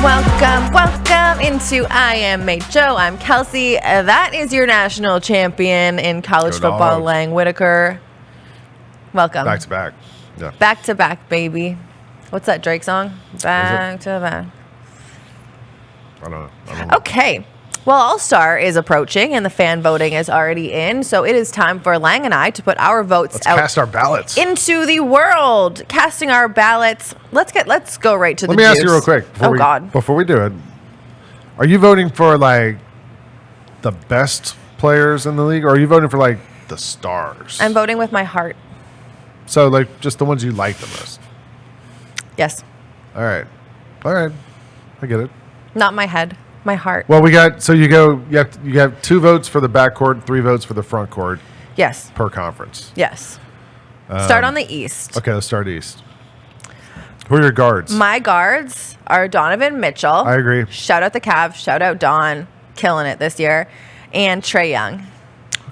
Welcome into I Am Mate Joe. I'm Kelcey. That is your national champion in college football, Lang Whitaker. Welcome. Back to back. Yeah. Back to back, baby. What's that Drake song? Back to back. I don't know. Okay. Well, All-Star is approaching and the fan voting is already in, so it is time for Lang and I to put our votes Let's out cast our ballots into the world. Casting our ballots. Let's go right to the Let me juice. ask you real quick. Before we do it, are you voting for like the best players in the league, or are you voting for like the stars? I'm voting with my heart. So like just the ones you like the most. Yes. All right. I get it. Not my head. My heart. Well, you have 2 votes for the backcourt, 3 votes for the front court. Yes. Per conference. Yes. Start on the East. Okay, let's start East. Who are your guards? My guards are Donovan Mitchell. I agree. Shout out the Cavs. Shout out Don. Killing it this year. And Trae Young.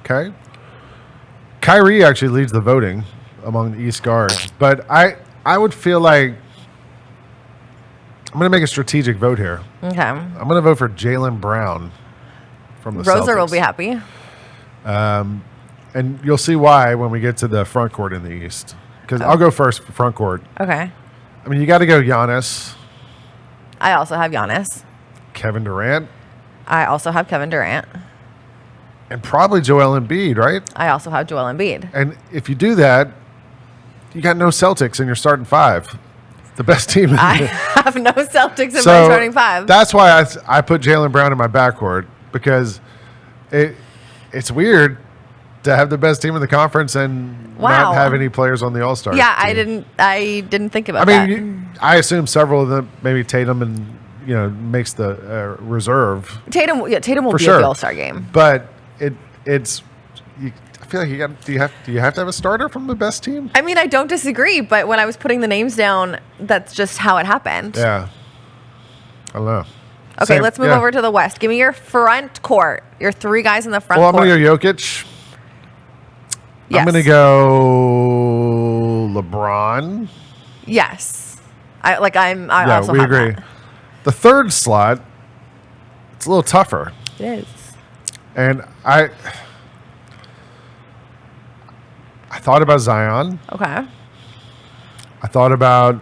Okay. Kyrie actually leads the voting among the East guards. But I would feel like I'm going to make a strategic vote here. Okay. I'm going to vote for Jaylen Brown from the Roser Celtics. will be happy. And you'll see why when we get to the front court in the East. Because I'll go first for front court. Okay. I mean, you got to go Giannis. I also have Giannis. Kevin Durant. I also have Kevin Durant. And probably Joel Embiid, right? I also have Joel Embiid. And if you do that, you got no Celtics in your starting 5. The best team. I have no Celtics in my starting 5. That's why I put Jaylen Brown in my backcourt, because it's weird to have the best team in the conference and not have any players on the All-Star team. I didn't think about that. I assume several of them, maybe Tatum and makes the reserve. Tatum will for be sure. at the All-Star game. But I feel like do you have to have a starter from the best team? I mean, I don't disagree, but when I was putting the names down, that's just how it happened. Yeah. I don't know. Okay, let's move over to the West. Give me your front court. Your 3 guys in the front court. Well, I'm going to go Jokic. Yes. I'm going to go LeBron. Yes. I also we have agree. that. The third slot, it's a little tougher. It is. And I thought about Zion. Okay. I thought about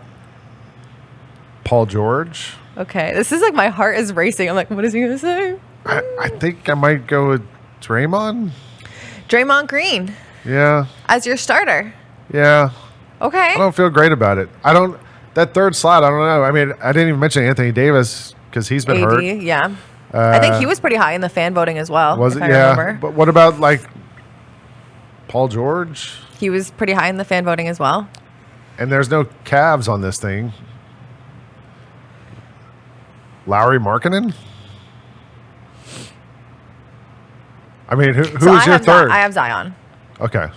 Paul George. Okay. This is like my heart is racing. I'm like, what is he going to say? I think I might go with Draymond. Draymond Green. Yeah. As your starter. Yeah. Okay. I don't feel great about it. That third slot, I don't know. I mean, I didn't even mention Anthony Davis because he's been hurt. Yeah. I think he was pretty high in the fan voting as well. Was it? I Yeah. remember. But what about like Paul George? He was pretty high in the fan voting as well. And there's no Cavs on this thing. Lauri Markkanen? I mean, who's your third? I have Zion. Okay.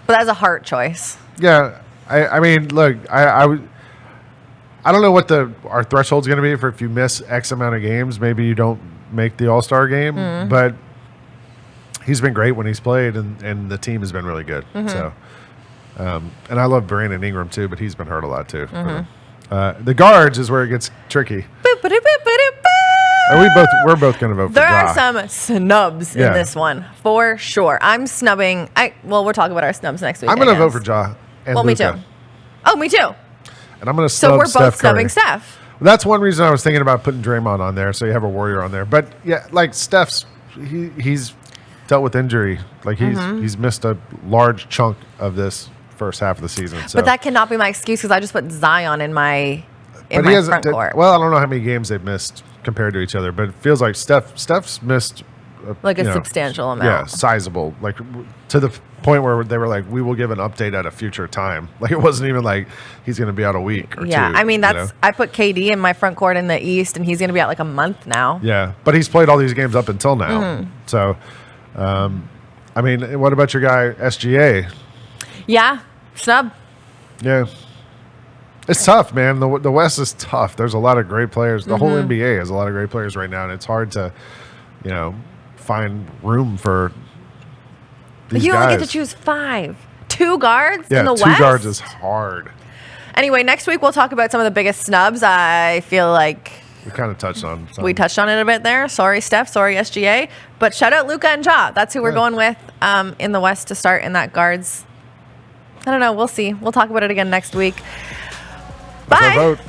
But that's a heart choice. Yeah. I mean, look, I don't know what our threshold's going to be for if you miss X amount of games. Maybe you don't make the All-Star game. Mm-hmm. But he's been great when he's played, and the team has been really good. Mm-hmm. So, and I love Brandon Ingram too, but he's been hurt a lot too. Mm-hmm. The guards is where it gets tricky. We're both going to vote for There Ja. are some snubs in this one, for sure. I'm snubbing. We'll talk about our snubs next week. I'm going to vote for Ja and Well, Luka. me too. Oh, me too. And I'm going to So snub we're Steph both snubbing Curry. Steph. That's one reason I was thinking about putting Draymond on there, so you have a Warrior on there. But yeah, like Steph's, he's dealt with injury. Like he's missed a large chunk of this first half of the season. So. But that cannot be my excuse because I just put Zion in my front court. Well, I don't know how many games they've missed compared to each other, but it feels like Steph's missed a substantial amount. Yeah, sizable. Like to the point where they were like, we will give an update at a future time. Like it wasn't even like he's going to be out a week or two. Yeah, I mean I put KD in my front court in the East, and he's going to be out like a month now. Yeah, but he's played all these games up until now. Mm-hmm. So, I mean, what about your guy SGA? Yeah, snub. Yeah. It's tough, man. The West is tough. There's a lot of great players. The whole NBA has a lot of great players right now, and it's hard to, find room for these guys. You only get to choose 5. 2 guards in the West? 2 guards is hard. Anyway, next week we'll talk about some of the biggest snubs. I feel like We kind of touched on some. We touched on it a bit there. Sorry, Steph. Sorry, SGA. But shout out Luka and Ja. That's who we're going with in the West to start in that guards. I don't know. We'll see. We'll talk about it again next week. That's our Bye. vote.